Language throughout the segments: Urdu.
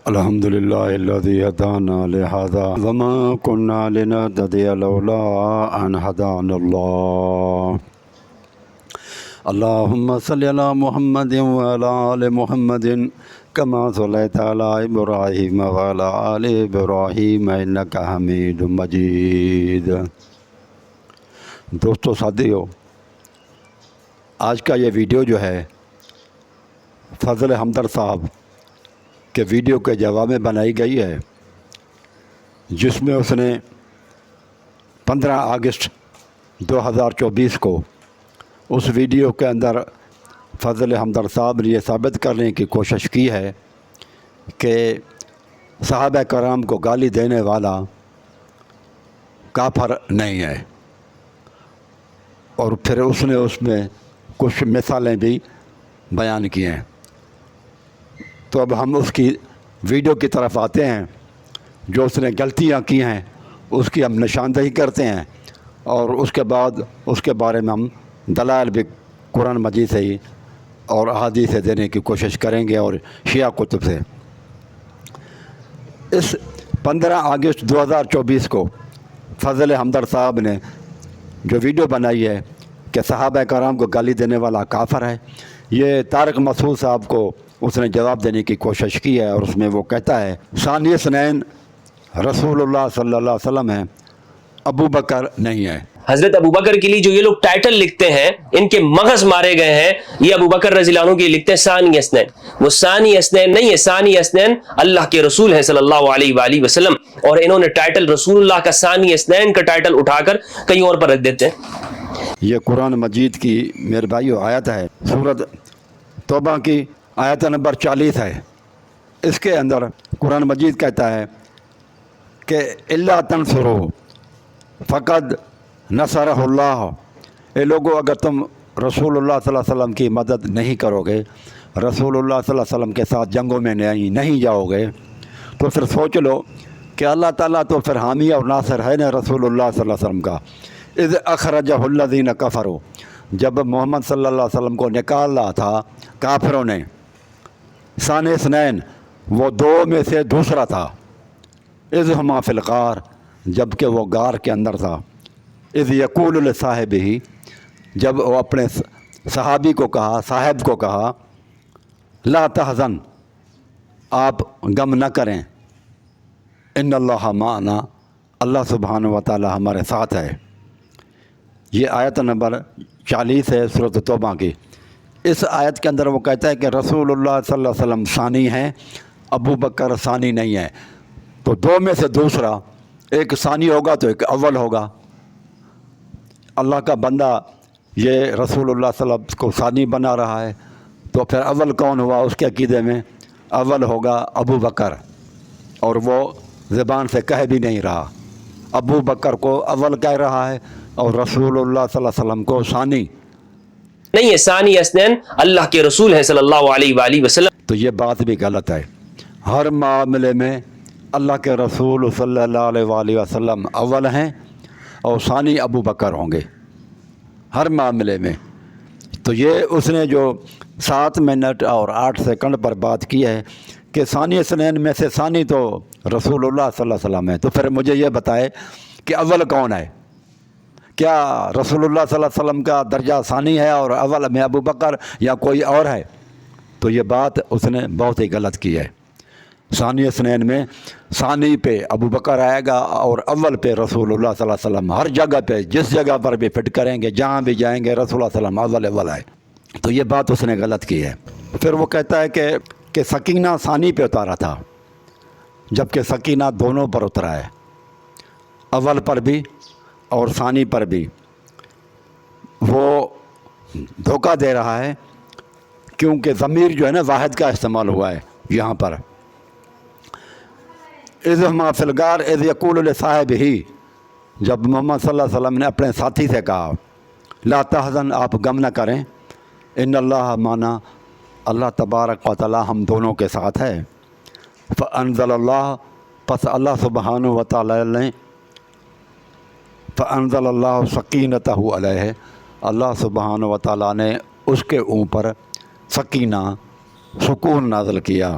الحمد للہ الذی ہدانا لہذا وما كنا لنهتدی لولا ان ہدانا اللہ اللہم صلی علی محمد وعلی آل محمد کما صلیت علی ابراہیم وعلی آل ابراہیم انک حمید مجید۔ دوستو ساتھیو، آج کا یہ ویڈیو جو ہے فضل ہمدرد صاحب کہ ویڈیو کے جواب میں بنائی گئی ہے، جس میں اس نے 15 اگست 2024 کو اس ویڈیو کے اندر فضل ہمدرد صاحب نے یہ ثابت کرنے کی کوشش کی ہے کہ صحابہ کرام کو گالی دینے والا کافر نہیں ہے، اور پھر اس نے اس میں کچھ مثالیں بھی بیان کی ہیں۔ تو اب ہم اس کی ویڈیو کی طرف آتے ہیں، جو اس نے غلطیاں کی ہیں اس کی ہم نشاندہی کرتے ہیں، اور اس کے بعد اس کے بارے میں ہم دلائل بھی قرآن مجید سے ہی اور احادیث سے دینے کی کوشش کریں گے، اور شیعہ کتب سے۔ اس 15 اگست 2024 کو فضل ہمدرد صاحب نے جو ویڈیو بنائی ہے کہ صحابہ کرام کو گالی دینے والا کافر ہے، یہ طارق مسعود صاحب کو اس نے جواب دینے کی کوشش کی ہے، اور اس میں وہ کہتا ہے ثانی اثنین رسول اللہ صلی اللہ علیہ وسلم ہے، ابو بکر نہیں ہے۔ حضرت ابو بکر کے لیے جو یہ لوگ ٹائٹل لکھتے ہیں، ان کے مغز مارے گئے ہیں۔ یہ ابو بکر رضی اللہ عنہ کے لیے لکھتے ہیں ثانی اثنین، وہ ثانی اثنین نہیں ہے، ثانی اثنین اللہ کے رسول ہیں صلی اللہ علیہ وآلہ وسلم، اور انہوں نے ٹائٹل رسول اللہ کا ثانی اثنین کا ٹائٹل اٹھا کر کہیں اور پر رکھ دیتے ہیں۔ یہ قرآن مجید کی میرے بھائیو آیت ہے، سورۃ توبہ کی آیت نمبر 40 ہے۔ اس کے اندر قرآن مجید کہتا ہے کہ الا تنصروا فقد نصرہ اللہ، اے لوگو اگر تم رسول اللہ صلی اللہ علیہ وسلم کی مدد نہیں کرو گے، رسول اللہ صلی اللہ علیہ وسلم کے ساتھ جنگوں میں نہیں جاؤ گے، تو پھر سوچ لو کہ اللہ تعالیٰ تو پھر حامی اور ناصر ہے نا رسول اللہ صلی اللہ علیہ وسلم کا۔ اذ اخرجہ الذین کفروا، جب محمد صلی اللہ علیہ وسلم کو نکالا تھا کافروں نے، ثانی اثنین وہ دو میں سے دوسرا تھا، اذ ہما فی الغار جب کہ وہ غار کے اندر تھا، اذ یقول لصاحبہ جب وہ اپنے صحابی کو کہا، صاحب کو کہا، لا تحزن آپ غم نہ کریں، ان اللہ معنا اللہ سبحانہ و تعالی ہمارے ساتھ ہے۔ یہ آیت نمبر 40 ہے سورۃ توبہ کی۔ اس آیت کے اندر وہ کہتا ہے کہ رسول اللہ صلی اللہ علیہ وسلم ثانی ہیں، ابو بکر ثانی نہیں ہے، تو دو میں سے دوسرا، ایک ثانی ہوگا تو ایک اول ہوگا۔ اللہ کا بندہ یہ رسول اللہ صلی اللہ علیہ وسلم کو ثانی بنا رہا ہے، تو پھر اول کون ہوا اس کے عقیدے میں؟ اول ہوگا ابو بکر، اور وہ زبان سے کہہ بھی نہیں رہا، ابو بکر کو اول کہہ رہا ہے اور رسول اللہ صلی اللہ علیہ وسلم کو ثانی نہیں ہے، ثانی اثنین اللہ کے رسول ہیں صلی اللہ علیہ وآلہ وسلم۔ تو یہ بات بھی غلط ہے۔ ہر معاملے میں اللہ کے رسول صلی اللہ علیہ وآلہ وسلم اول ہیں اور ثانی ابو بکر ہوں گے ہر معاملے میں۔ تو یہ اس نے جو 7 منٹ اور 8 سیکنڈ پر بات کی ہے کہ ثانی اثنین میں سے ثانی تو رسول اللہ صلی اللہ علیہ وسلم ہے، تو پھر مجھے یہ بتائے کہ اول کون ہے؟ کیا رسول اللہ صلی اللہ علیہ وسلم کا درجہ ثانی ہے اور اول میں ابو بکر یا کوئی اور ہے؟ تو یہ بات اس نے بہت ہی غلط کی ہے۔ ثانی اثنین میں ثانی پہ ابو بکر آئے گا اور اول پہ رسول اللہ صلی اللہ علیہ وسلم، ہر جگہ پہ جس جگہ پر بھی فٹ کریں گے، جہاں بھی جائیں گے، رسول اللہ صلی اللہ علیہ وسلم اول ہے۔ تو یہ بات اس نے غلط کی ہے۔ پھر وہ کہتا ہے کہ سکینہ ثانی پہ اتارا تھا، جبکہ سکینہ دونوں پر اترا ہے، اول پر بھی اور ثانی پر بھی۔ وہ دھوکہ دے رہا ہے کیونکہ ضمیر جو ہے نا واحد کا استعمال ہوا ہے یہاں پر۔ اذ ہما فی الغار اذ یقول لصاحبہ، جب محمد صلی اللہ علیہ وسلم نے اپنے ساتھی سے کہا لا تحزن آپ غم نہ کریں، ان اللہ معنا اللہ تبارک و تعالی ہم دونوں کے ساتھ ہے۔ فانزل اللہ پس اللہ سبحانہ و تعالی نے فانزل اللہ سکینتہ علیہ، اللہ سبحانہ و تعالیٰ نے اس کے اوپر سکینہ سکون نازل کیا۔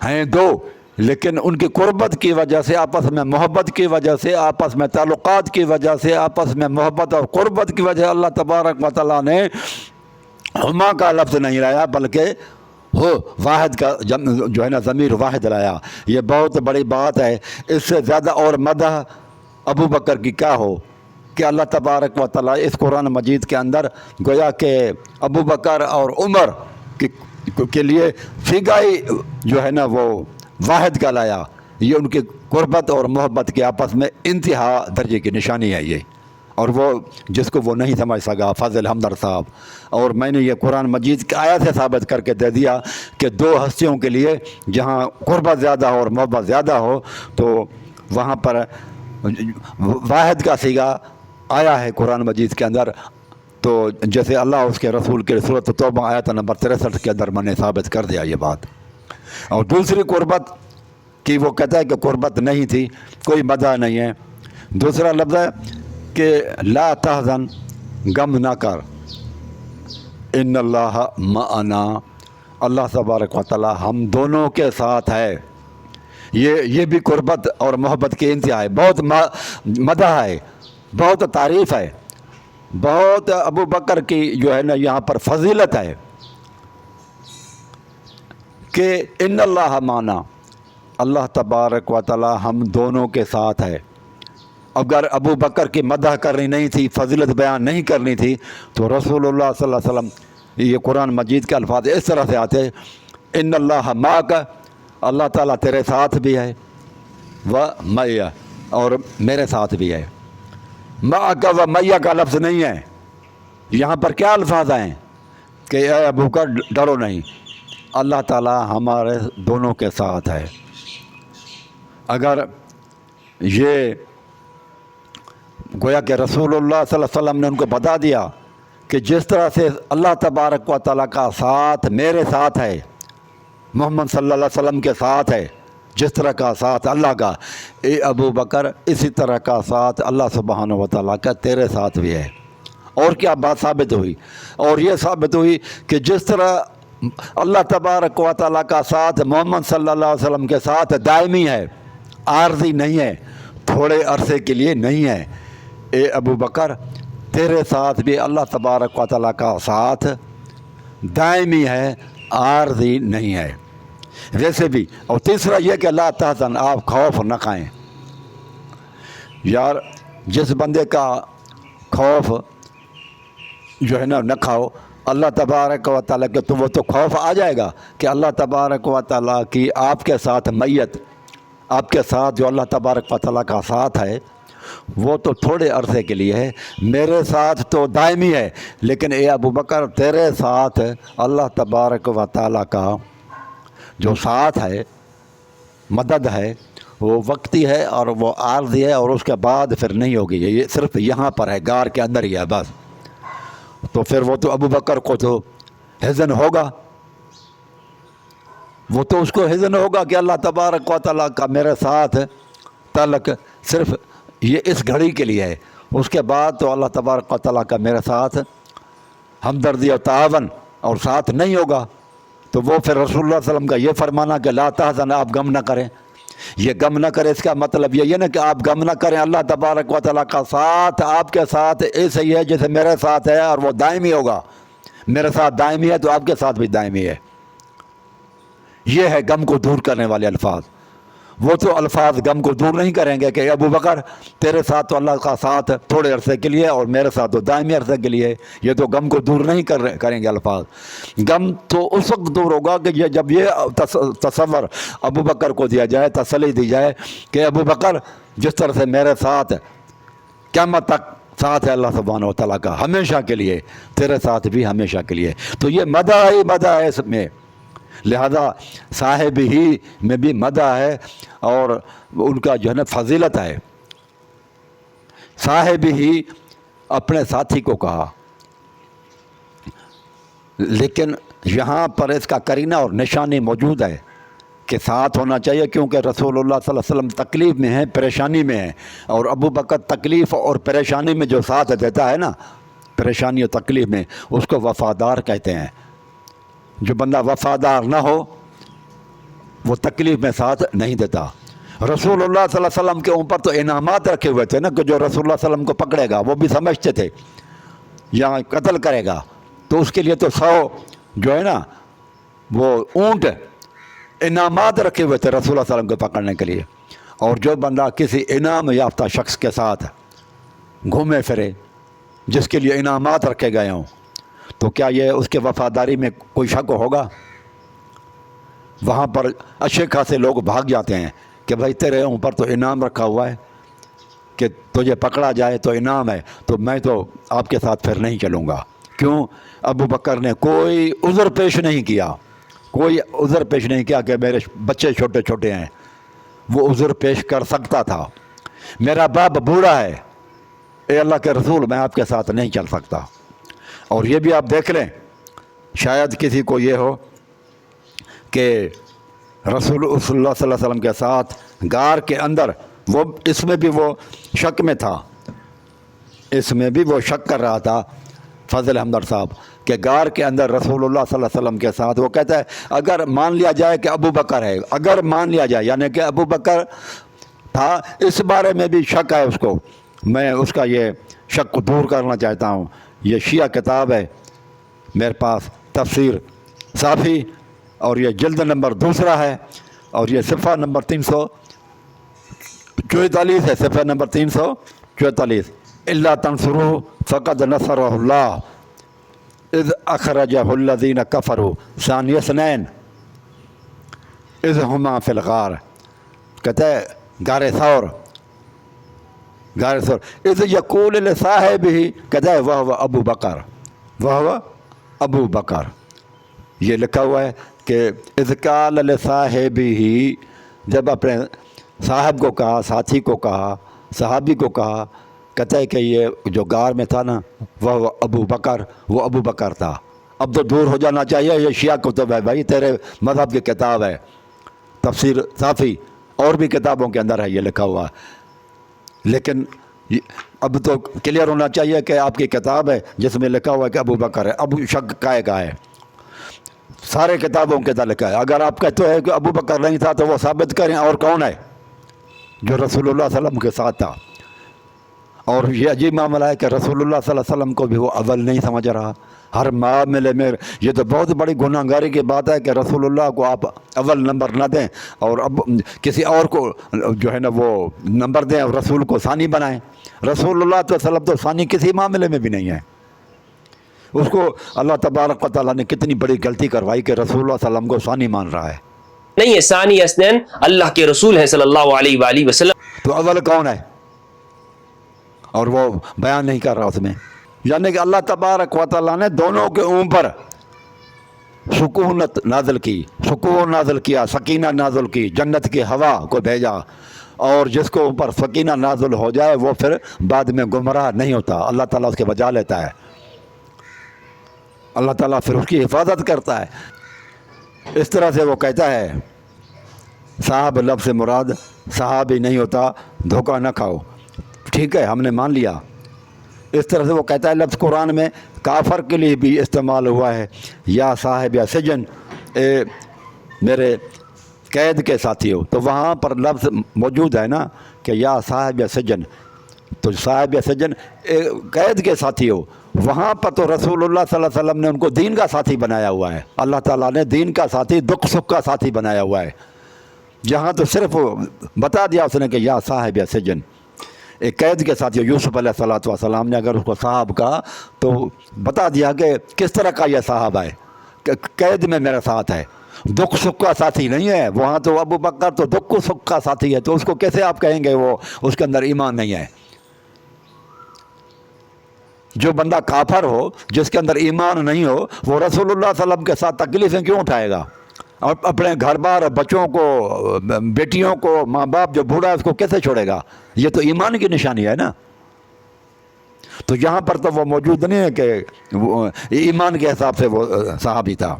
ہیں دو، لیکن ان کی قربت کی وجہ سے، آپس میں محبت کی وجہ سے، آپس میں تعلقات کی وجہ سے، آپس میں محبت اور قربت کی وجہ سے اللہ تبارک و تعالیٰ نے ہما کا لفظ نہیں لایا، بلکہ ہو واحد کا جو ہے نا ضمیر واحد لایا۔ یہ بہت بڑی بات ہے۔ اس سے زیادہ اور مدح ابو بکر کی کیا ہو کہ اللہ تبارک و تعالیٰ اس قرآن مجید کے اندر گویا کہ ابو بکر اور عمر کے لیے فگائی جو ہے نا وہ واحد کا لایا۔ یہ ان کی قربت اور محبت کے آپس میں انتہا درجے کی نشانی ہے یہ، اور وہ جس کو وہ نہیں سمجھ سکا فاضل ہمدرد صاحب۔ اور میں نے یہ قرآن مجید کی آیت سے ثابت کر کے دے دیا کہ دو ہستیوں کے لیے جہاں قربت زیادہ ہو اور محبت زیادہ ہو تو وہاں پر واحد کا صیغہ آیا ہے قرآن مجید کے اندر۔ تو جیسے اللہ اس کے رسول کے سورۃ توبہ آیت نمبر 63 کے اندر میں نے ثابت کر دیا یہ بات۔ اور دوسری قربت کی وہ کہتا ہے کہ قربت نہیں تھی، کوئی مدح نہیں ہے۔ دوسرا لفظ ہے کہ لا تحزن، غم نہ کر، ان اللہ معنا، اللہ تبارک و تعالی ہم دونوں کے ساتھ ہے۔ یہ بھی قربت اور محبت کی انتہا ہے، بہت مدح ہے، بہت تعریف ہے، بہت ابو بکر کی جو ہے نا یہاں پر فضیلت ہے کہ ان اللہ معنا، اللہ تبارک و تعالی ہم دونوں کے ساتھ ہے۔ اگر ابو بکر کی مدح کرنی نہیں تھی، فضیلت بیان نہیں کرنی تھی، تو رسول اللہ صلی اللہ علیہ وسلم یہ قرآن مجید کے الفاظ اس طرح سے آتے، ان اللہ معک، اللہ تعالیٰ تیرے ساتھ بھی ہے، و معی، اور میرے ساتھ بھی ہے۔ معک و معی کا لفظ نہیں ہے یہاں پر، کیا الفاظ ہیں کہ اے ابو بکر ڈرو نہیں، اللہ تعالیٰ ہمارے دونوں کے ساتھ ہے۔ اگر یہ گویا کہ رسول اللہ صلی اللہ علیہ وسلم نے ان کو بتا دیا کہ جس طرح سے اللہ تبارک و تعالیٰ کا ساتھ میرے ساتھ ہے، محمد صلی اللہ علیہ وسلم کے ساتھ ہے، جس طرح کا ساتھ اللہ کا، اے ابو بکر اسی طرح کا ساتھ اللہ سبحانہ و تعالیٰ کا تیرے ساتھ بھی ہے۔ اور کیا بات ثابت ہوئی؟ اور یہ ثابت ہوئی کہ جس طرح اللہ تبارک و تعالیٰ کا ساتھ محمد صلی اللہ علیہ وسلم کے ساتھ دائمی ہے، عارضی نہیں ہے، تھوڑے عرصے کے لیے نہیں ہے، اے ابو بکر تیرے ساتھ بھی اللہ تبارک و تعالیٰ کا ساتھ دائمی ہے، عارضی نہیں ہے۔ ویسے بھی، اور تیسرا یہ کہ لا تحزن، آپ خوف نہ کھائیں۔ یار جس بندے کا خوف جو ہے نا نہ کھاؤ اللہ تبارک و تعالیٰ کے، تو وہ تو خوف آ جائے گا کہ اللہ تبارک و تعالیٰ کی آپ کے ساتھ میت، آپ کے ساتھ جو اللہ تبارک و تعالیٰ کا ساتھ ہے وہ تو تھوڑے عرصے کے لیے ہے، میرے ساتھ تو دائمی ہے، لیکن اے ابو بکر تیرے ساتھ اللہ تبارک و تعالیٰ کا جو ساتھ ہے، مدد ہے، وہ وقتی ہے اور وہ عارضی ہے، اور اس کے بعد پھر نہیں ہوگی، یہ صرف یہاں پر ہے، غار کے اندر ہی ہے بس۔ تو پھر وہ تو ابو بکر کو تو حزن ہوگا، وہ تو اس کو حزن ہوگا کہ اللہ تبارک و تعالیٰ کا میرے ساتھ تعلق صرف یہ اس گھڑی کے لیے ہے، اس کے بعد تو اللہ تبارک و تعالیٰ کا میرے ساتھ ہمدردی اور تعاون اور ساتھ نہیں ہوگا۔ تو وہ پھر رسول اللہ صلی اللہ علیہ وسلم کا یہ فرمانا کہ لا تحزن، آپ غم نہ کریں، یہ غم نہ کریں اس کا مطلب یہ نا کہ آپ غم نہ کریں، اللہ تبارک و تعالیٰ کا ساتھ آپ کے ساتھ ایسے ہی ہے جیسے میرے ساتھ ہے، اور وہ دائمی ہوگا، میرے ساتھ دائمی ہے تو آپ کے ساتھ بھی دائمی ہے۔ یہ ہے غم کو دور کرنے والے الفاظ۔ وہ تو الفاظ غم کو دور نہیں کریں گے کہ ابو بکر تیرے ساتھ تو اللہ کا ساتھ تھوڑے عرصے کے لیے اور میرے ساتھ تو دائمی عرصے کے لیے، یہ تو غم کو دور نہیں کریں گے الفاظ۔ غم تو اس وقت دور ہوگا کہ جب یہ تصور ابو بکر کو دیا جائے، تسلی دی جائے کہ ابو بکر جس طرح سے میرے ساتھ قیامت تک ساتھ ہے اللہ سبحانہ و تعالیٰ کا، ہمیشہ کے لیے، تیرے ساتھ بھی ہمیشہ کے لیے، تو یہ مدح ہی مدح ہے اس میں، لہذا صاحب ہی میں بھی مدح ہے اور ان کا جو ہے نا فضیلت ہے۔ صاحب ہی اپنے ساتھی کو کہا، لیکن یہاں پر اس کا قرینہ اور نشانی موجود ہے کہ ساتھ ہونا چاہیے، کیونکہ رسول اللہ صلی اللہ علیہ وسلم تکلیف میں ہیں، پریشانی میں ہیں، اور ابو بکر تکلیف اور پریشانی میں جو ساتھ دیتا ہے نا، پریشانی اور تکلیف میں، اس کو وفادار کہتے ہیں۔ جو بندہ وفادار نہ ہو وہ تکلیف میں ساتھ نہیں دیتا۔ رسول اللہ صلی اللہ علیہ وسلم کے اوپر تو انعامات رکھے ہوئے تھے نا، کہ جو رسول اللہ صلی اللہ علیہ وسلم کو پکڑے گا وہ بھی سمجھتے تھے یا قتل کرے گا، تو اس کے لیے تو 100 جو ہے نا وہ اونٹ انعامات رکھے ہوئے تھے رسول اللہ صلی اللہ علیہ وسلم کو پکڑنے کے لیے۔ اور جو بندہ کسی انعام یافتہ شخص کے ساتھ گھومے پھرے، جس کے لیے انعامات رکھے گئے ہوں، تو کیا یہ اس کے وفاداری میں کوئی شک ہوگا؟ وہاں پر اچھے خاصے لوگ بھاگ جاتے ہیں کہ بھائی تیرے اوپر تو انعام رکھا ہوا ہے کہ تجھے پکڑا جائے تو انعام ہے، تو میں تو آپ کے ساتھ پھر نہیں چلوں گا۔ کیوں؟ ابو بکر نے کوئی عذر پیش نہیں کیا، کوئی عذر پیش نہیں کیا کہ میرے بچے چھوٹے چھوٹے ہیں۔ وہ عذر پیش کر سکتا تھا، میرا باپ بوڑھا ہے، اے اللہ کے رسول میں آپ کے ساتھ نہیں چل سکتا۔ اور یہ بھی آپ دیکھ لیں، شاید کسی کو یہ ہو کہ رسول اللہ صلی اللہ علیہ وسلم کے ساتھ غار کے اندر، وہ اس میں بھی وہ شک میں تھا، اس میں بھی وہ شک کر رہا تھا فضل ہمدرد صاحب کہ غار کے اندر رسول اللہ صلی اللہ علیہ وسلم کے ساتھ، وہ کہتا ہے اگر مان لیا جائے کہ ابو بکر ہے، اگر مان لیا جائے یعنی کہ ابو بکر تھا، اس بارے میں بھی شک ہے اس کو، میں اس کا یہ شک کو دور کرنا چاہتا ہوں۔ یہ شیعہ کتاب ہے میرے پاس، تفسیر صافی، اور یہ جلد نمبر 2 ہے، اور یہ صفحہ نمبر 344 ہے، صفحہ نمبر 344۔ الا تنصروه فقد نصرہ اللہ اذ اخرجہ الذین کفروا ثانی اثنین اذ ہما فی الغار، کہتا ہے غار ثور اذ یقول لصاحبہ، کہتا ہے وہو ابو بکر، یہ لکھا ہوا ہے کہ اذ قال لصاحبہ، جب اپنے صاحب کو کہا، ساتھی کو کہا، صحابی کو کہا، کہتا ہے کہ یہ جو غار میں تھا نا وہ ابو بکر تھا۔ اب تو دور ہو جانا چاہیے، یہ شیعہ کتب ہے بھائی، تیرے مذہب کی کتاب ہے، تفسیر صافی اور بھی کتابوں کے اندر ہے یہ لکھا ہوا، لیکن اب تو کلیئر ہونا چاہیے کہ آپ کی کتاب ہے جس میں لکھا ہوا ہے کہ ابو بکر ہے، اب شک کا ہے، سارے کتابوں کے اندر لکھا ہے۔ اگر آپ کہتے ہیں کہ ابو بکر نہیں تھا تو وہ ثابت کریں اور کون ہے جو رسول اللہ صلی اللہ علیہ وسلم کے ساتھ تھا۔ اور یہ عجیب معاملہ ہے کہ رسول اللہ صلی اللہ علیہ وسلم کو بھی وہ اول نہیں سمجھ رہا، ہر معاملے میں۔ یہ تو بہت بڑی گناہ گاری کی بات ہے کہ رسول اللہ کو آپ اول نمبر نہ دیں اور اب کسی اور کو جو ہے نا وہ نمبر دیں اور رسول کو ثانی بنائیں۔ رسول اللہ صلی اللہ علیہ وسلم تو ثانی کسی معاملے میں بھی نہیں ہے۔ اس کو اللہ تبارک و تعالیٰ نے کتنی بڑی غلطی کروائی کہ رسول اللہ صلی اللہ علیہ وسلم کو ثانی مان رہا ہے۔ نہیں ہے، ثانی اثنین اللہ کے رسول ہیں صلی اللہ علیہ وآلہ وسلم۔ تو اول کون ہے؟ اور وہ بیان نہیں کر رہا اس میں، یعنی کہ اللہ تبارک و تعالیٰ نے دونوں کے اوپر سکونت نازل کی، سکون نازل کیا، سکینہ نازل کی، جنت کی ہوا کو بھیجا، اور جس کو اوپر سکینہ نازل ہو جائے وہ پھر بعد میں گمراہ نہیں ہوتا، اللہ تعالیٰ اس کے بجا لیتا ہے، اللہ تعالیٰ پھر اس کی حفاظت کرتا ہے۔ اس طرح سے وہ کہتا ہے صاحب لفظ سے مراد صحابی نہیں ہوتا، دھوکہ نہ کھاؤ، ٹھیک ہے ہم نے مان لیا۔ اس طرح سے وہ کہتا ہے لفظ قرآن میں کافر کے لیے بھی استعمال ہوا ہے، یا صاحب یا سجن، اے میرے قید کے ساتھی ہو، تو وہاں پر لفظ موجود ہے نا کہ یا صاحب یا سجن، تو صاحب یا سجن قید کے ساتھی ہو، وہاں پر تو رسول اللہ صلی اللہ علیہ وسلم نے ان کو دین کا ساتھی بنایا ہوا ہے، اللہ تعالیٰ نے دین کا ساتھی، دکھ سکھ کا ساتھی بنایا ہوا ہے۔ جہاں تو صرف بتا دیا اس نے کہ یا صاحب یا سجن، ایک قید کے ساتھی، یوسف علیہ الصلوۃ والسلام نے اگر اس کو صاحب کہا تو بتا دیا کہ کس طرح کا یہ صاحب ہے، کہ قید میں میرا ساتھ ہے، دکھ سکھ کا ساتھی نہیں ہے۔ وہاں تو ابو بکر تو دکھ سکھ کا ساتھی ہے، تو اس کو کیسے آپ کہیں گے وہ اس کے اندر ایمان نہیں ہے؟ جو بندہ کافر ہو، جس کے اندر ایمان نہیں ہو، وہ رسول اللہ صلی اللہ علیہ وسلم کے ساتھ تکلیفیں کیوں اٹھائے گا؟ اور اپنے گھر بار، بچوں کو، بیٹیوں کو، ماں باپ جو بوڑھا ہے اس کو کیسے چھوڑے گا؟ یہ تو ایمان کی نشانی ہے نا۔ تو یہاں پر تو وہ موجود نہیں ہے کہ وہ ایمان کے حساب سے وہ صحابی تھا۔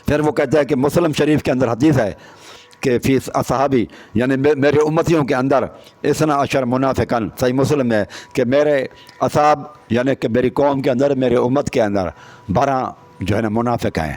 پھر وہ کہتا ہے کہ مسلم شریف کے اندر حدیث ہے کہ فی اصحابی، یعنی میرے امتیوں کے اندر 12 منافقن، صحیح مسلم ہے کہ میرے اصحاب یعنی کہ میری قوم کے اندر، میرے امت کے اندر 12 جو ہے نا منافق ہیں۔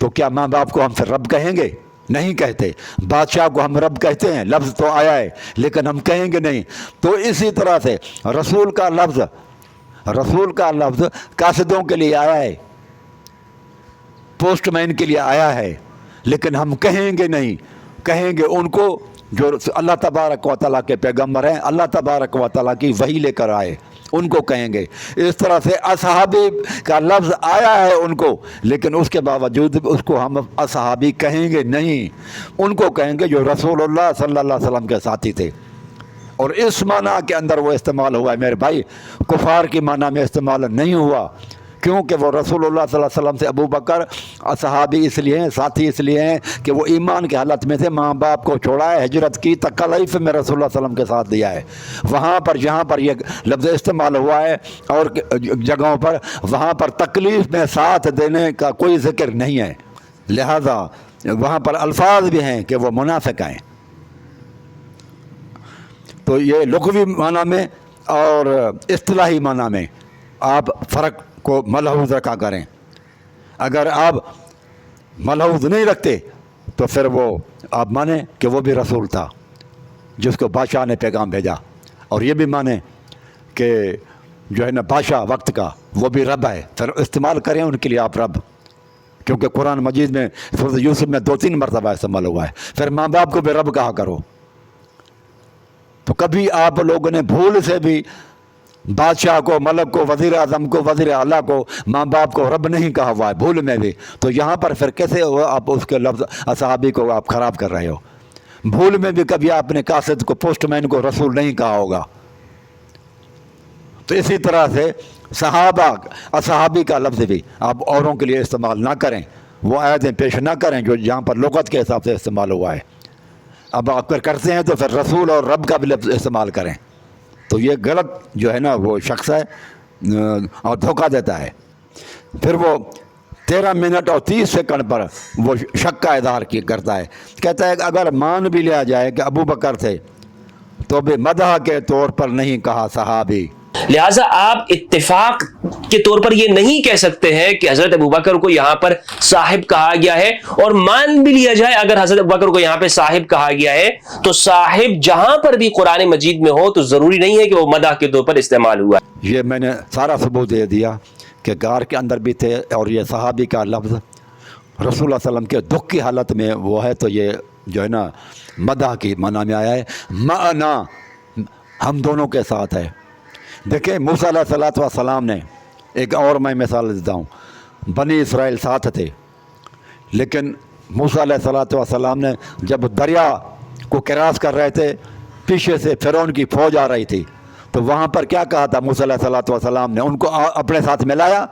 تو کیا ماں باپ کو ہم پھر رب کہیں گے؟ نہیں کہتے. بادشاہ کو ہم رب کہتے ہیں، لفظ تو آیا ہے لیکن ہم کہیں گے نہیں. تو اسی طرح سے رسول کا لفظ قاصدوں کے لیے آیا ہے، پوسٹ مین کے لیے آیا ہے، لیکن ہم کہیں گے نہیں. کہیں گے ان کو جو اللہ تبارک و تعالیٰ کے پیغمبر ہیں، اللہ تبارک و تعالیٰ کی وحی لے کر آئے، ان کو کہیں گے. اس طرح سے اصحابی کا لفظ آیا ہے ان کو، لیکن اس کے باوجود اس کو ہم اصحابی کہیں گے نہیں. ان کو کہیں گے جو رسول اللہ صلی اللہ علیہ وسلم کے ساتھی تھے. اور اس معنی کے اندر وہ استعمال ہوا ہے میرے بھائی، کفار کی معنی میں استعمال نہیں ہوا. کیونکہ وہ رسول اللہ صلی اللہ علیہ وسلم سے ابو بکر صحابی اس لیے ہیں، ساتھی اس لیے ہیں کہ وہ ایمان کی حالت میں تھے، ماں باپ کو چھوڑا ہے، ہجرت کی، تکلیف میں رسول اللہ صلی اللہ علیہ وسلم کے ساتھ دیا ہے. وہاں پر جہاں پر یہ لفظ استعمال ہوا ہے اور جگہوں پر، وہاں پر تکلیف میں ساتھ دینے کا کوئی ذکر نہیں ہے. لہذا وہاں پر الفاظ بھی ہیں کہ وہ منافق ہیں. تو یہ لغوی معنی میں اور اصطلاحی معنی میں آپ فرق کو ملحوظ رکھا کریں. اگر آپ ملحوظ نہیں رکھتے تو پھر وہ آپ مانیں کہ وہ بھی رسول تھا جس کو بادشاہ نے پیغام بھیجا، اور یہ بھی مانیں کہ جو ہے نا بادشاہ وقت کا وہ بھی رب ہے. پھر استعمال کریں ان کے لیے آپ رب، کیونکہ قرآن مجید میں سورۃ یوسف میں 2-3 مرتبہ استعمال ہوا ہے. پھر ماں باپ کو بھی رب کہا کرو. تو کبھی آپ لوگوں نے بھول سے بھی بادشاہ کو، ملک کو، وزیر اعظم کو، وزیر اعلیٰ کو، ماں باپ کو رب نہیں کہا ہوا ہے، بھول میں بھی. تو یہاں پر پھر کیسے آپ اس کے لفظ اصحابی کو آپ خراب کر رہے ہو؟ بھول میں بھی کبھی آپ نے قاصد کو، پوسٹ مین کو رسول نہیں کہا ہوگا. تو اسی طرح سے اصحابی کا لفظ بھی آپ اوروں کے لیے استعمال نہ کریں، وہ آیتیں پیش نہ کریں جو جہاں پر لغت کے حساب سے استعمال ہوا ہے. اب آپ کرتے ہیں تو پھر رسول اور رب کا بھی لفظ استعمال کریں. تو یہ غلط جو ہے نا وہ شخص ہے اور دھوکہ دیتا ہے. پھر وہ 13 منٹ اور 30 سیکنڈ پر وہ شک کا اظہار کرتا ہے. کہتا ہے کہ اگر مان بھی لیا جائے کہ ابو بکر تھے تو بھی مدح کے طور پر نہیں کہا صحابی. لہٰذا آپ اتفاق کے طور پر یہ نہیں کہہ سکتے ہیں کہ حضرت ابوبکر کو یہاں پر صاحب کہا گیا ہے. اور مان بھی لیا جائے اگر حضرت ابوبکر کو یہاں پہ صاحب کہا گیا ہے تو صاحب جہاں پر بھی قرآن مجید میں ہو تو ضروری نہیں ہے کہ وہ مدح کے طور پر استعمال ہوا. یہ میں نے سارا ثبوت دے دیا کہ غار کے اندر بھی تھے، اور یہ صحابی کا لفظ رسول اللہ صلی اللہ علیہ وسلم کے دکھ کی حالت میں وہ ہے، تو یہ جو ہے نا مدح کی معنی میں آیا ہے. معنا ہم دونوں کے ساتھ ہے. دیکھیں موسیٰ علیہ السلام نے ایک اور میں مثال دیتا ہوں. بنی اسرائیل ساتھ تھے، لیکن موسیٰ علیہ السلام نے جب دریا کو کراس کر رہے تھے، پیچھے سے فرعون کی فوج آ رہی تھی، تو وہاں پر کیا کہا تھا موسیٰ علیہ السلام نے؟ ان کو اپنے ساتھ ملایا.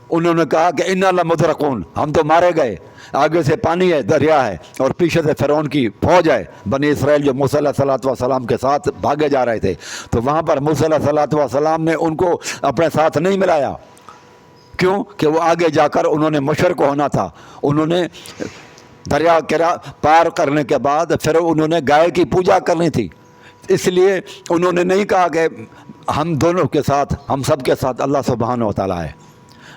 انہوں نے کہا کہ انا لمدرکون، ہم تو مارے گئے. آگے سے پانی ہے، دریا ہے، اور پیچھے سے فرعون کی فوج ہے. بنی اسرائیل جو موسیٰ علیہ السلام کے ساتھ بھاگے جا رہے تھے، تو وہاں پر موسیٰ علیہ السلام نے ان کو اپنے ساتھ نہیں ملایا. کیوں؟ کہ وہ آگے جا کر انہوں نے مشرک ہونا تھا. انہوں نے دریا پار کرنے کے بعد پھر انہوں نے گائے کی پوجا کرنی تھی. اس لیے انہوں نے نہیں کہا کہ ہم دونوں کے ساتھ، ہم سب کے ساتھ اللہ سبحانہ و تعالیٰ ہے،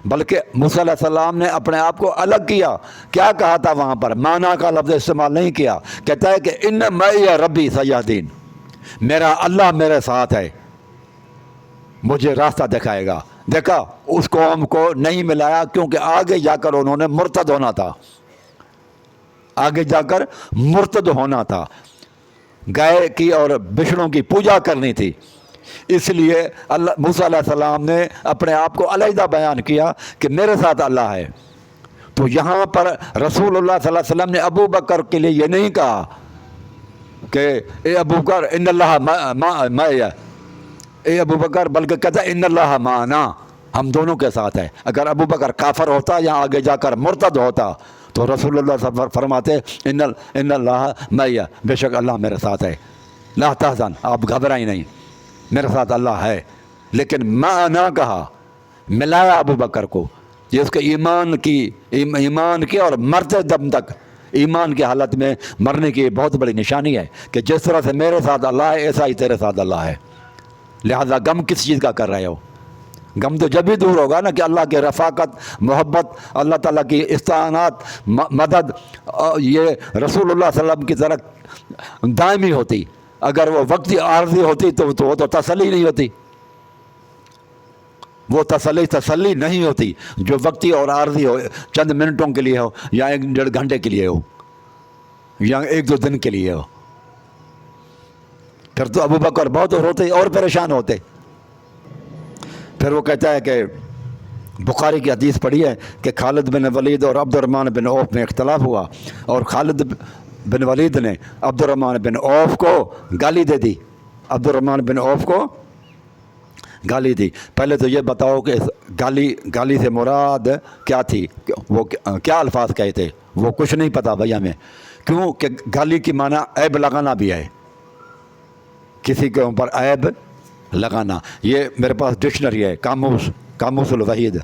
بلکہ موسیٰ علیہ السلام نے اپنے آپ کو الگ کیا. کیا کہا تھا وہاں پر؟ مانا کا لفظ استعمال نہیں کیا. کہتا ہے کہ ان معی ربی سیہدین، میرا اللہ میرے ساتھ ہے، مجھے راستہ دکھائے گا. دیکھا اس قوم کو نہیں ملایا، کیونکہ آگے جا کر انہوں نے مرتد ہونا تھا، آگے جا کر مرتد ہونا تھا، گائے کی اور بچڑوں کی پوجا کرنی تھی. اس لیے موسیٰ علیہ السلام نے اپنے آپ کو علیحدہ بیان کیا کہ میرے ساتھ اللہ ہے. تو یہاں پر رسول اللہ صلی اللہ علیہ وسلم نے ابو بکر کے لیے یہ نہیں کہا کہ اے ابو بکر ان اللہ معی، اے ابو بکر، بلکہ کہتا ہے ان اللہ معنا، ہم دونوں کے ساتھ ہے. اگر ابو بکر کافر ہوتا یا آگے جا کر مرتد ہوتا تو رسول اللہ صلی اللہ علیہ وسلم فرماتے ان اللہ معی، بے شک اللہ میرے ساتھ ہے، لا تحزن، آپ گھبرائیں نہیں، میرے ساتھ اللہ ہے. لیکن معنا کہا، ملایا ابو بکر کو. یہ اس کے ایمان کی اور مرتے دم تک ایمان کی حالت میں مرنے کی بہت بڑی نشانی ہے کہ جس طرح سے میرے ساتھ اللہ ہے ایسا ہی تیرے ساتھ اللہ ہے. لہذا غم کس چیز کا کر رہے ہو؟ غم تو جب بھی دور ہوگا نا کہ اللہ کے رفاقت، محبت، اللہ تعالیٰ کی استعانات، مدد، یہ رسول اللہ صلی اللہ علیہ وسلم کی طرح دائمی ہوتی۔ اگر وہ وقتی عارضی ہوتی تو وہ تو تسلی نہیں ہوتی، وہ تسلی نہیں ہوتی جو وقتی اور عارضی ہو، چند منٹوں کے لیے ہو، یا 1-1.5 گھنٹے کے لیے ہو، یا 1-2 دن کے لیے ہو۔ پھر تو ابو بکر بہت روتے اور پریشان ہوتے۔ پھر وہ کہتا ہے کہ بخاری کی حدیث پڑھی ہے کہ خالد بن ولید اور عبد الرحمن بن عوف میں اختلاف ہوا، اور خالد بن ولید نے عبد الرحمن بن عوف کو گالی دے دی، عبد الرحمن بن عوف کو گالی دی۔ پہلے تو یہ بتاؤ کہ گالی سے مراد کیا تھی، وہ کیا الفاظ کہے تھے؟ وہ کچھ نہیں پتہ بھائی ہمیں، کیوں کہ گالی کی معنی عیب لگانا بھی ہے، کسی کے اوپر عیب لگانا۔ یہ میرے پاس ڈکشنری ہے، قاموس الوحید،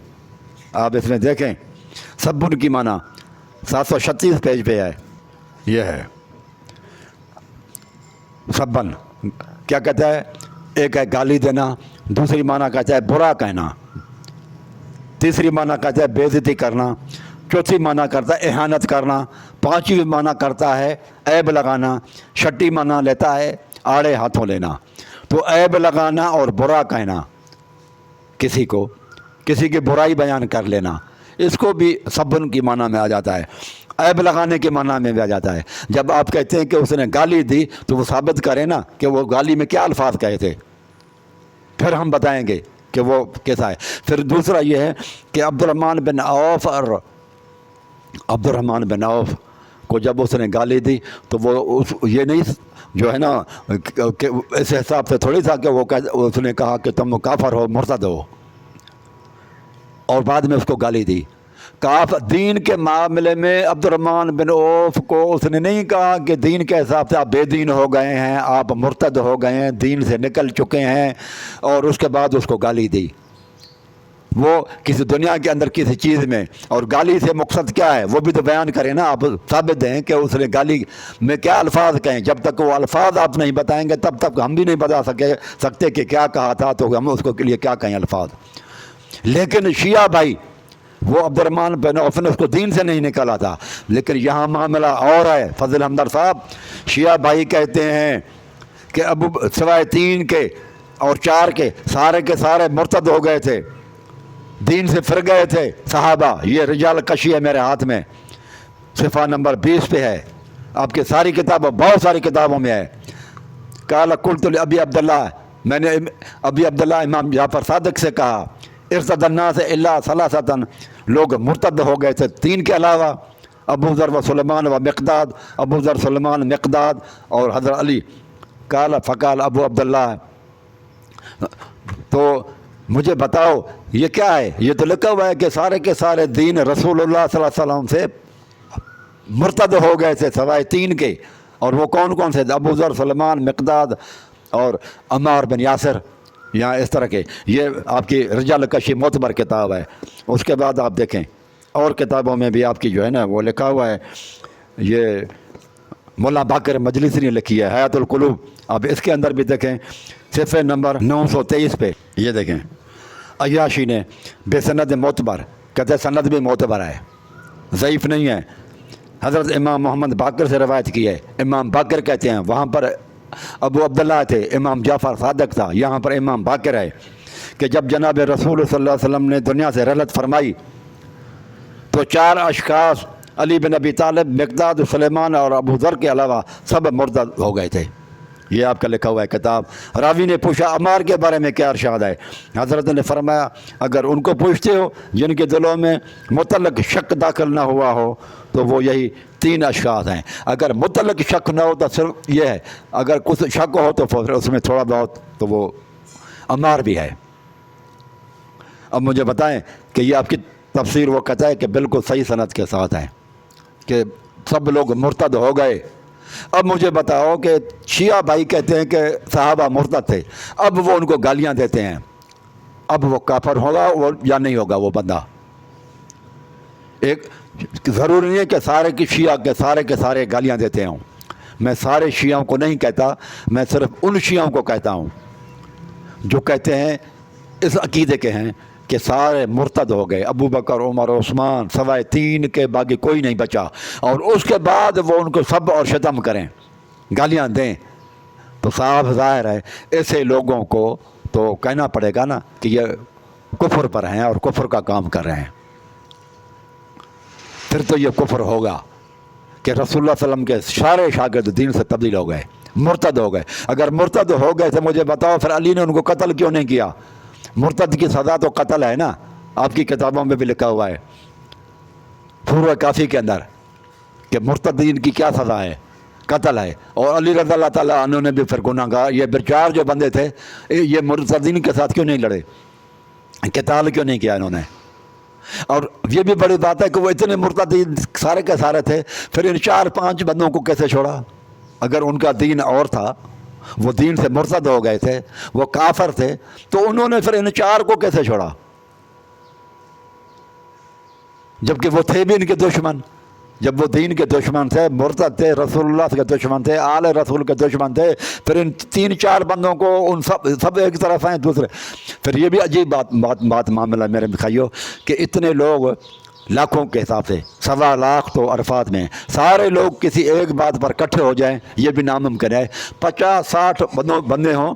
آپ اس میں دیکھیں، سبن کی معنی 736 پیج پہ ہے، یہ ہے سبن، کیا کہتا ہے؟ ایک ہے گالی دینا، دوسری معنی کہتا ہے برا کہنا، تیسری معنی کہتا ہے بے عزتی کرنا، چوتھی معنی کرتا ہے اہانت کرنا، پانچویں معنی کرتا ہے عیب لگانا، چھٹی معنی لیتا ہے آڑے ہاتھوں لینا۔ تو عیب لگانا اور برا کہنا، کسی کی برائی بیان کر لینا، اس کو بھی سبن کی معنی میں آ جاتا ہے، عیب لگانے کے معنی میں بھی آ جاتا ہے۔ جب آپ کہتے ہیں کہ اس نے گالی دی تو وہ ثابت کریں نا کہ وہ گالی میں کیا الفاظ کہے تھے، پھر ہم بتائیں گے کہ وہ کیسا ہے۔ پھر دوسرا یہ ہے کہ عبد الرحمن بن عوف کو جب اس نے گالی دی تو وہ یہ نہیں جو ہے نا کہ اس حساب سے تھوڑی تھا کہ اس نے کہا کہ تم کافر ہو، مرتد ہو، اور بعد میں اس کو گالی دی۔ دین کے معاملے میں عبد الرحمن بن عوف کو اس نے نہیں کہا کہ دین کے حساب سے آپ بے دین ہو گئے ہیں، آپ مرتد ہو گئے ہیں، دین سے نکل چکے ہیں، اور اس کے بعد اس کو گالی دی۔ وہ کسی دنیا کے اندر کسی چیز میں، اور گالی سے مقصد کیا ہے وہ بھی تو بیان کریں نا، آپ ثابت دیں کہ اس نے گالی میں کیا الفاظ کہیں۔ جب تک وہ الفاظ آپ نہیں بتائیں گے تب تک ہم بھی نہیں بتا سکتے کہ کیا کہا تھا، تو ہم اس کو کے لیے کیا کہیں الفاظ۔ لیکن شیعہ بھائی، وہ عبد الرحمن بن عوف نے اس کو دین سے نہیں نکالا تھا، لیکن یہاں معاملہ اور ہے۔ فضل ہمدرد صاحب، شیعہ بھائی کہتے ہیں کہ سوائے 3 کے اور 4 کے سارے مرتد ہو گئے تھے، دین سے پھر گئے تھے صحابہ۔ یہ رجال کشی ہے میرے ہاتھ میں، صفحہ نمبر 20 پہ ہے، آپ کے ساری کتابوں، بہت ساری کتابوں میں ہے۔ قال قلت لابی عبداللہ، میں نے ابی عبداللہ امام جعفر صادق سے کہا، ارتد الناس الا ثلاثۃ، لوگ مرتد ہو گئے تھے 3 کے علاوہ، ابو ذر و سلیمان و مقداد، ابو ذر، سلیمان، مقداد اور حضرت علی۔ قال فقال ابو عبداللہ، تو مجھے بتاؤ یہ کیا ہے؟ یہ تو لکھا ہوا ہے کہ سارے کے سارے دین رسول اللہ صلی اللہ علیہ وسلم سے مرتد ہو گئے تھے سوائے 3 کے، اور وہ کون سے؟ ابو ذر، سلیمان، مقداد اور عمار بن یاسر، یا اس طرح کے۔ یہ آپ کی رجال کشی معتبر کتاب ہے۔ اس کے بعد آپ دیکھیں اور کتابوں میں بھی آپ کی جو ہے نا وہ لکھا ہوا ہے، یہ مولا باقر مجلسی نے لکھی ہے حیات القلوب، آپ اس کے اندر بھی دیکھیں صفحہ نمبر 923 پہ، یہ دیکھیں عیاشی نے بے سند معتبر، کہتے سند بھی معتبر ہے، ضعیف نہیں ہے، حضرت امام محمد باقر سے روایت کی ہے۔ امام باقر کہتے ہیں، وہاں پر ابو عبداللہ تھے، امام جعفر صادق تھا، یہاں پر امام باقر ہے، کہ جب جناب رسول صلی اللہ علیہ وسلم نے دنیا سے رحلت فرمائی تو 4 اشخاص علی بن ابی طالب، مقداد، سلیمان اور ابو ذر کے علاوہ سب مرتد ہو گئے تھے۔ یہ آپ کا لکھا ہوا ہے کتاب۔ راوی نے پوچھا عمار کے بارے میں کیا ارشاد ہے؟ حضرت نے فرمایا اگر ان کو پوچھتے ہو جن کے دلوں میں مطلق شک داخل نہ ہوا ہو تو وہ یہی 3 اشخاص ہیں۔ اگر مطلق شک نہ ہو تو صرف یہ ہے، اگر کچھ شک ہو تو پھر اس میں تھوڑا بہت تو وہ عمار بھی ہے۔ اب مجھے بتائیں کہ یہ آپ کی تفسیر وہ کہتا ہے کہ بالکل صحیح سند کے ساتھ ہے کہ سب لوگ مرتد ہو گئے۔ اب مجھے بتاؤ کہ شیعہ بھائی کہتے ہیں کہ صحابہ مرتد تھے، اب وہ ان کو گالیاں دیتے ہیں، اب وہ کافر ہوگا وہ یا نہیں ہوگا وہ بندہ؟ ایک ضروری نہیں ہے کہ سارے کی شیعہ کے سارے گالیاں دیتے ہوں، میں سارے شیعوں کو نہیں کہتا، میں صرف ان شیعوں کو کہتا ہوں جو کہتے ہیں اس عقیدے کے ہیں کہ سارے مرتد ہو گئے، ابو بکر، عمر، عثمان، سوائے 3 کے باقی کوئی نہیں بچا، اور اس کے بعد وہ ان کو سب اور شتم کریں، گالیاں دیں، تو صاف ظاہر ہے ایسے لوگوں کو تو کہنا پڑے گا نا کہ یہ کفر پر ہیں اور کفر کا کام کر رہے ہیں۔ پھر تو یہ کفر ہوگا کہ رسول اللہ صلی اللہ علیہ وسلم کے سارے شاگرد دین سے تبدیل ہو گئے، مرتد ہو گئے۔ اگر مرتد ہو گئے تو مجھے بتاؤ پھر علی نے ان کو قتل کیوں نہیں کیا؟ مرتد کی سزا تو قتل ہے نا، آپ کی کتابوں میں بھی لکھا ہوا ہے پورا کافی کے اندر کہ مرتدین کی کیا سزا ہے، قتل ہے۔ اور علی رضی اللہ تعالیٰ عنہ نے بھی پھر گناہ گار، یہ چار جو بندے تھے یہ مرتدین کے ساتھ کیوں نہیں لڑے، قتال کیوں نہیں کیا انہوں نے؟ اور یہ بھی بڑی بات ہے کہ وہ اتنے مرتدین سارے کے سارے تھے، پھر ان 4-5 بندوں کو کیسے چھوڑا؟ اگر ان کا دین اور تھا، وہ دین سے مرتد ہو گئے تھے، وہ کافر تھے، تو انہوں نے پھر ان 4 کو کیسے چھوڑا؟ جبکہ وہ تھے بھی ان کے دشمن، جب وہ دین کے دشمن تھے، مرتد تھے، رسول اللہ کے دشمن تھے، آل رسول کے دشمن تھے، پھر ان 3-4 بندوں کو ان سب ایک طرف ہیں دوسرے۔ پھر یہ بھی عجیب بات معاملہ میرے بھائیو کہ اتنے لوگ لاکھوں کے حساب سے 1.25 لاکھ تو عرفات میں سارے لوگ کسی ایک بات پر اکٹھے ہو جائیں، یہ بھی ناممکن ہے۔ 50-60 بندے ہوں،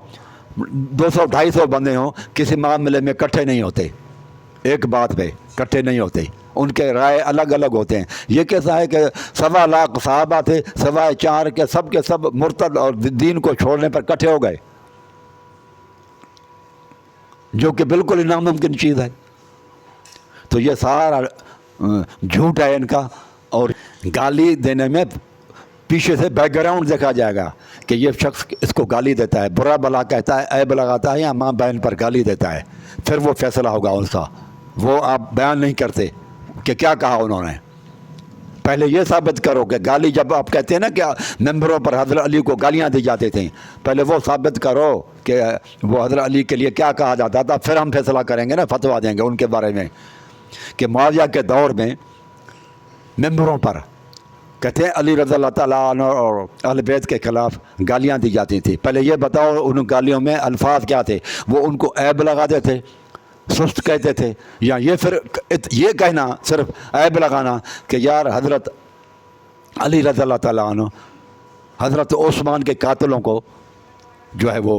200-250 بندے ہوں، کسی معاملے میں اکٹھے نہیں ہوتے، ایک بات پہ اکٹھے نہیں ہوتے، ان کے رائے الگ الگ ہوتے ہیں۔ یہ کیسا ہے کہ 1.25 لاکھ صحابہ تھے، سوائے 4 کے سب مرتد اور دین کو چھوڑنے پر اکٹھے ہو گئے، جو کہ بالکل ہی ناممکن چیز ہے۔ تو یہ سارا جھوٹ ہے ان کا، اور گالی دینے میں پیچھے سے بیک گراؤنڈ دیکھا جائے گا کہ یہ شخص اس کو گالی دیتا ہے، برا بلا کہتا ہے، عیب لگاتا ہے، یا ماں بہن پر گالی دیتا ہے، پھر وہ فیصلہ ہوگا ان کا۔ وہ آپ بیان نہیں کرتے کہ کیا کہا انہوں نے، پہلے یہ ثابت کرو کہ گالی، جب آپ کہتے ہیں نا کہ ممبروں پر حضرت علی کو گالیاں دی جاتی تھیں، پہلے وہ ثابت کرو کہ وہ حضرت علی کے لیے کیا کہا جاتا تھا، پھر ہم فیصلہ کریں گے نا، فتویٰ دیں گے ان کے بارے میں۔ کہ معاویہ کے دور میں ممبروں پر کہتے ہیں علی رضی اللہ تعالیٰ عنہ اور اہل بیت کے خلاف گالیاں دی جاتی تھیں، پہلے یہ بتاؤ ان گالیوں میں الفاظ کیا تھے؟ وہ ان کو عیب لگاتے تھے، سست کہتے تھے، یا یہ پھر یہ کہنا صرف عیب لگانا کہ یار حضرت علی رضی اللہ تعالیٰ عنہ حضرت عثمان کے قاتلوں کو جو ہے وہ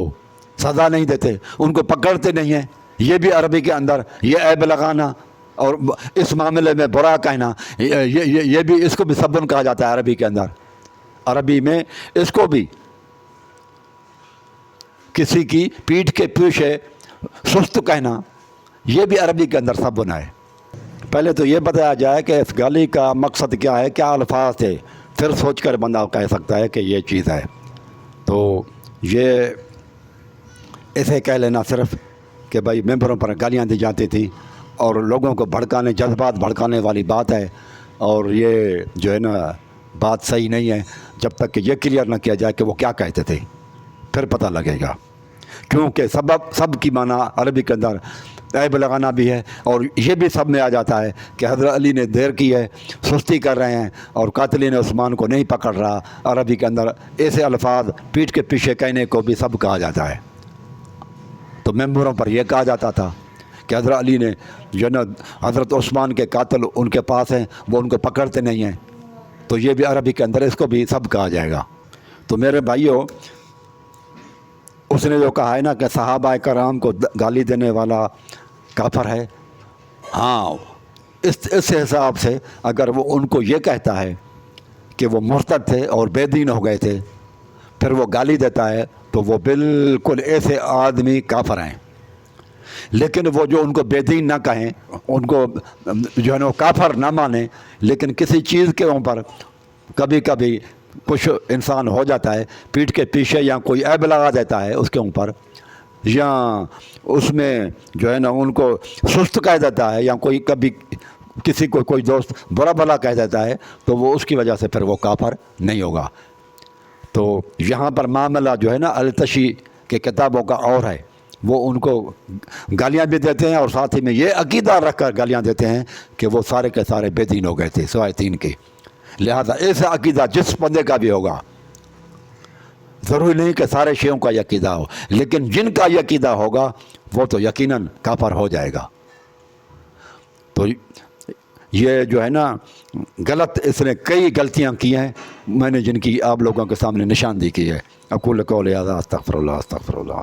سزا نہیں دیتے، ان کو پکڑتے نہیں ہیں، یہ بھی عربی کے اندر یہ عیب لگانا اور اس معاملے میں برا کہنا، یہ بھی، اس کو بھی سبن کہا جاتا ہے عربی کے اندر۔ عربی میں اس کو بھی کسی کی پیٹھ کے پیچھے سست کہنا، یہ بھی عربی کے اندر سبن ہے۔ پہلے تو یہ بتایا جائے کہ اس گالی کا مقصد کیا ہے، کیا الفاظ تھے، پھر سوچ کر بندہ کہہ سکتا ہے کہ یہ چیز ہے۔ تو یہ ایسے کہہ لینا صرف کہ بھائی ممبروں پر گالیاں دی جاتی تھیں اور لوگوں کو بھڑکانے، جذبات بھڑکانے والی بات ہے، اور یہ جو ہے نا بات صحیح نہیں ہے جب تک کہ یہ کلیئر نہ کیا جائے کہ وہ کیا کہتے تھے، پھر پتہ لگے گا۔ کیونکہ سب کی معنی عربی کے اندر عیب لگانا بھی ہے، اور یہ بھی سب میں آ جاتا ہے کہ حضرت علی نے دیر کی ہے، سستی کر رہے ہیں، اور قاتلین عثمان کو نہیں پکڑ رہا۔ عربی کے اندر ایسے الفاظ پیٹھ کے پیچھے کہنے کو بھی سب کہا جاتا ہے۔ تو ممبروں پر یہ کہا جاتا تھا کہ حضرت علی نے جو نا حضرت عثمان کے قاتل ان کے پاس ہیں، وہ ان کو پکڑتے نہیں ہیں، تو یہ بھی عربی کے اندر اس کو بھی سب کہا جائے گا۔ تو میرے بھائیوں، اس نے جو کہا ہے نا کہ صحابہ کرام کو گالی دینے والا کافر ہے، ہاں اس حساب سے اگر وہ ان کو یہ کہتا ہے کہ وہ مرتد تھے اور بے دین ہو گئے تھے، پھر وہ گالی دیتا ہے، تو وہ بالکل ایسے آدمی کافر ہیں۔ لیکن وہ جو ان کو بے دین نہ کہیں، ان کو جو ہے نا کافر نہ مانیں، لیکن کسی چیز کے اوپر کبھی کبھی کچھ انسان ہو جاتا ہے، پیٹھ کے پیچھے یا کوئی عیب لگا دیتا ہے اس کے اوپر، یا اس میں جو ہے نا ان کو سست کہہ دیتا ہے، یا کوئی کبھی کسی کو کوئی دوست برا بھلا کہہ دیتا ہے، تو وہ اس کی وجہ سے پھر وہ کافر نہیں ہوگا۔ تو یہاں پر معاملہ جو ہے نا التشی کے کتابوں کا اور ہے، وہ ان کو گالیاں بھی دیتے ہیں اور ساتھ ہی میں یہ عقیدہ رکھ کر گالیاں دیتے ہیں کہ وہ سارے کے سارے بے دین ہو گئے تھے سوائے 3 کے۔ لہذا ایسا عقیدہ جس بندے کا بھی ہوگا، ضروری نہیں کہ سارے شیعوں کا یہ عقیدہ ہو، لیکن جن کا یہ عقیدہ ہوگا وہ تو یقیناً کافر ہو جائے گا۔ تو یہ جو ہے نا غلط، اس نے کئی غلطیاں کی ہیں، میں نے جن کی آپ لوگوں کے سامنے نشاندہی کی ہے۔ اقول قولی ھذا استغفر اللہ استغفر اللہ۔